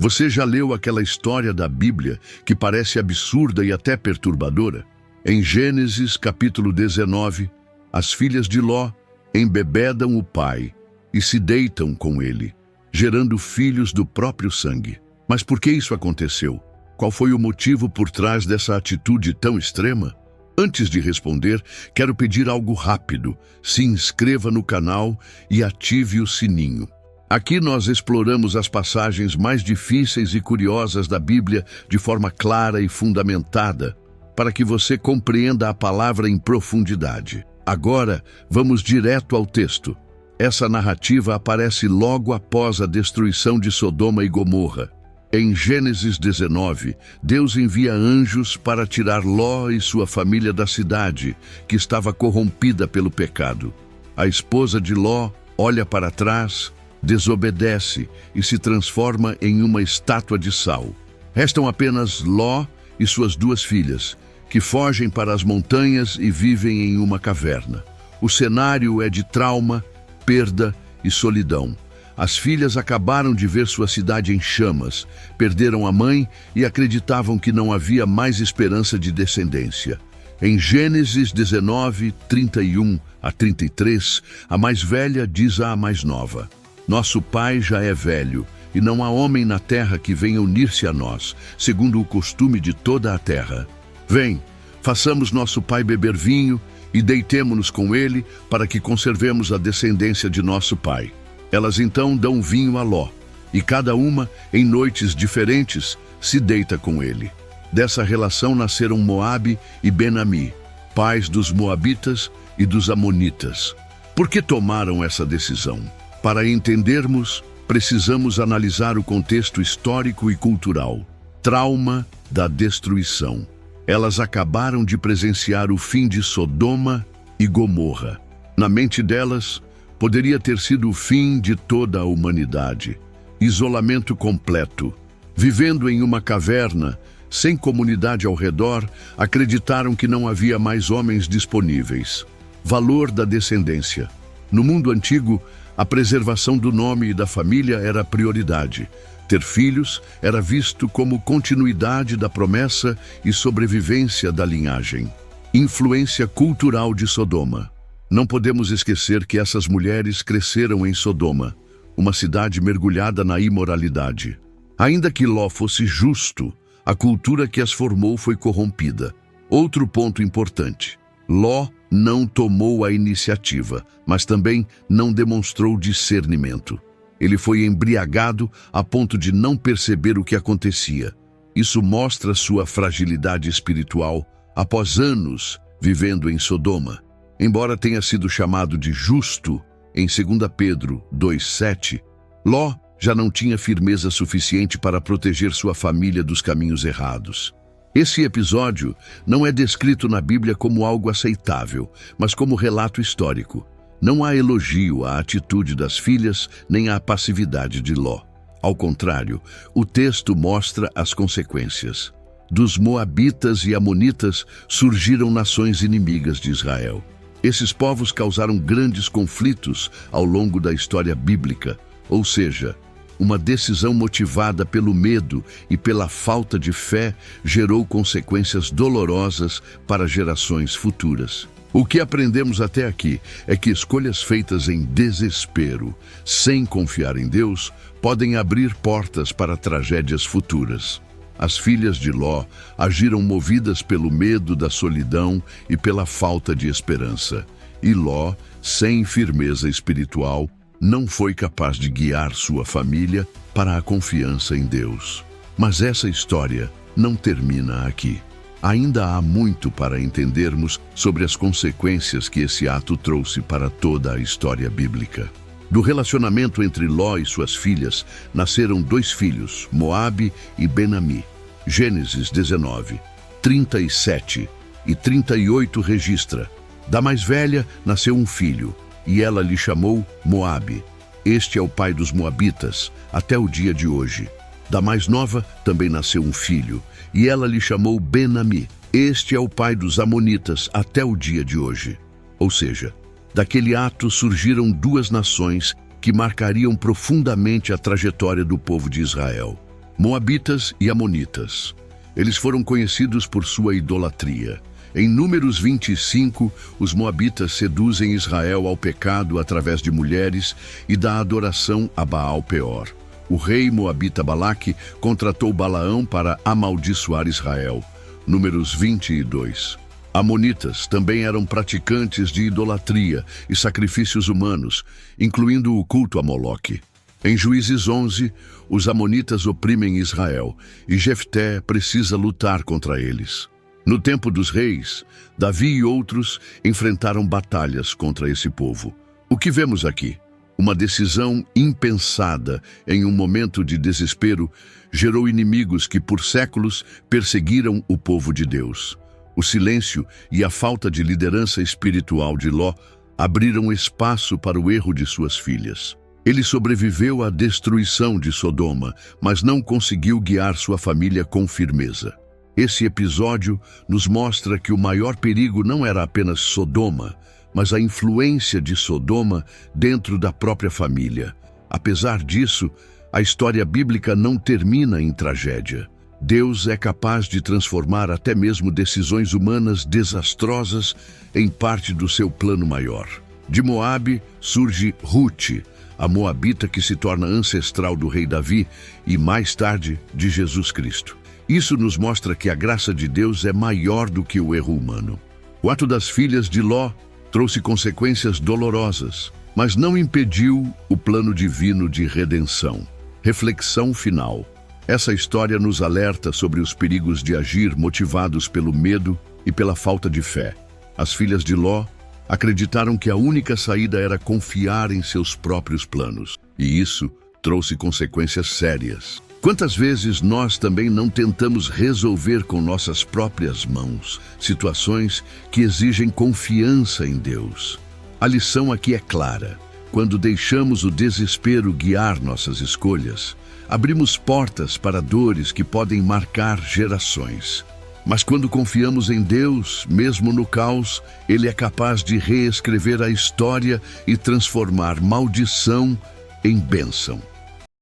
Você já leu aquela história da Bíblia que parece absurda e até perturbadora? Em Gênesis capítulo 19, as filhas de Ló embebedam o pai e se deitam com ele, gerando filhos do próprio sangue. Mas por que isso aconteceu? Qual foi o motivo por trás dessa atitude tão extrema? Antes de responder, quero pedir algo rápido. Se inscreva no canal e ative o sininho. Aqui nós exploramos as passagens mais difíceis e curiosas da Bíblia de forma clara e fundamentada, para que você compreenda a palavra em profundidade. Agora, vamos direto ao texto. Essa narrativa aparece logo após a destruição de Sodoma e Gomorra. Em Gênesis 19, Deus envia anjos para tirar Ló e sua família da cidade, que estava corrompida pelo pecado. A esposa de Ló olha para trás, desobedece e se transforma em uma estátua de sal. Restam apenas Ló e suas duas filhas, que fogem para as montanhas e vivem em uma caverna. O cenário é de trauma, perda e solidão. As filhas acabaram de ver sua cidade em chamas, perderam a mãe e acreditavam que não havia mais esperança de descendência. Em Gênesis 19, 31 a 33, a mais velha diz à mais nova: Nosso pai já é velho, e não há homem na terra que venha unir-se a nós, segundo o costume de toda a terra. Vem, façamos nosso pai beber vinho e deitemo-nos com ele para que conservemos a descendência de nosso pai. Elas então dão vinho a Ló, e cada uma, em noites diferentes, se deita com ele. Dessa relação nasceram Moabe e Ben-Ami, pais dos Moabitas e dos Amonitas. Por que tomaram essa decisão? Para entendermos, precisamos analisar o contexto histórico e cultural. Trauma da destruição. Elas acabaram de presenciar o fim de Sodoma e Gomorra. Na mente delas, poderia ter sido o fim de toda a humanidade. Isolamento completo. Vivendo em uma caverna, sem comunidade ao redor, acreditaram que não havia mais homens disponíveis. Valor da descendência. No mundo antigo, a preservação do nome e da família era a prioridade. Ter filhos era visto como continuidade da promessa e sobrevivência da linhagem. Influência cultural de Sodoma. Não podemos esquecer que essas mulheres cresceram em Sodoma, uma cidade mergulhada na imoralidade. Ainda que Ló fosse justo, a cultura que as formou foi corrompida. Outro ponto importante: Ló não tomou a iniciativa, mas também não demonstrou discernimento. Ele foi embriagado a ponto de não perceber o que acontecia. Isso mostra sua fragilidade espiritual após anos vivendo em Sodoma. Embora tenha sido chamado de justo em 2 Pedro 2,7, Ló já não tinha firmeza suficiente para proteger sua família dos caminhos errados. Esse episódio não é descrito na Bíblia como algo aceitável, mas como relato histórico. Não há elogio à atitude das filhas nem à passividade de Ló. Ao contrário, o texto mostra as consequências. Dos Moabitas e Amonitas surgiram nações inimigas de Israel. Esses povos causaram grandes conflitos ao longo da história bíblica, ou seja, uma decisão motivada pelo medo e pela falta de fé gerou consequências dolorosas para gerações futuras. O que aprendemos até aqui é que escolhas feitas em desespero, sem confiar em Deus, podem abrir portas para tragédias futuras. As filhas de Ló agiram movidas pelo medo da solidão e pela falta de esperança. E Ló, sem firmeza espiritual, não foi capaz de guiar sua família para a confiança em Deus. Mas essa história não termina aqui. Ainda há muito para entendermos sobre as consequências que esse ato trouxe para toda a história bíblica. Do relacionamento entre Ló e suas filhas, nasceram 2 filhos, Moabe e Ben-Ami. Gênesis 19, 37 e 38 registra: Da mais velha nasceu um filho, e ela lhe chamou Moabe. Este é o pai dos Moabitas, até o dia de hoje. Da mais nova também nasceu um filho, e ela lhe chamou Ben-Ami. Este é o pai dos Amonitas, até o dia de hoje. Ou seja, daquele ato surgiram 2 nações que marcariam profundamente a trajetória do povo de Israel. Moabitas e Amonitas. Eles foram conhecidos por sua idolatria. Em Números 25, os moabitas seduzem Israel ao pecado através de mulheres e da adoração a Baal-Peor. O rei moabita Balaque contratou Balaão para amaldiçoar Israel. Números 22. Amonitas também eram praticantes de idolatria e sacrifícios humanos, incluindo o culto a Moloque. Em Juízes 11, os amonitas oprimem Israel e Jefté precisa lutar contra eles. No tempo dos reis, Davi e outros enfrentaram batalhas contra esse povo. O que vemos aqui? Uma decisão impensada em um momento de desespero gerou inimigos que por séculos perseguiram o povo de Deus. O silêncio e a falta de liderança espiritual de Ló abriram espaço para o erro de suas filhas. Ele sobreviveu à destruição de Sodoma, mas não conseguiu guiar sua família com firmeza. Esse episódio nos mostra que o maior perigo não era apenas Sodoma, mas a influência de Sodoma dentro da própria família. Apesar disso, a história bíblica não termina em tragédia. Deus é capaz de transformar até mesmo decisões humanas desastrosas em parte do seu plano maior. De Moabe surge Rute, a moabita que se torna ancestral do rei Davi e, mais tarde, de Jesus Cristo. Isso nos mostra que a graça de Deus é maior do que o erro humano. O ato das filhas de Ló trouxe consequências dolorosas, mas não impediu o plano divino de redenção. Reflexão final. Essa história nos alerta sobre os perigos de agir motivados pelo medo e pela falta de fé. As filhas de Ló acreditaram que a única saída era confiar em seus próprios planos, e isso trouxe consequências sérias. Quantas vezes nós também não tentamos resolver com nossas próprias mãos situações que exigem confiança em Deus? A lição aqui é clara. Quando deixamos o desespero guiar nossas escolhas, abrimos portas para dores que podem marcar gerações. Mas quando confiamos em Deus, mesmo no caos, Ele é capaz de reescrever a história e transformar maldição em bênção.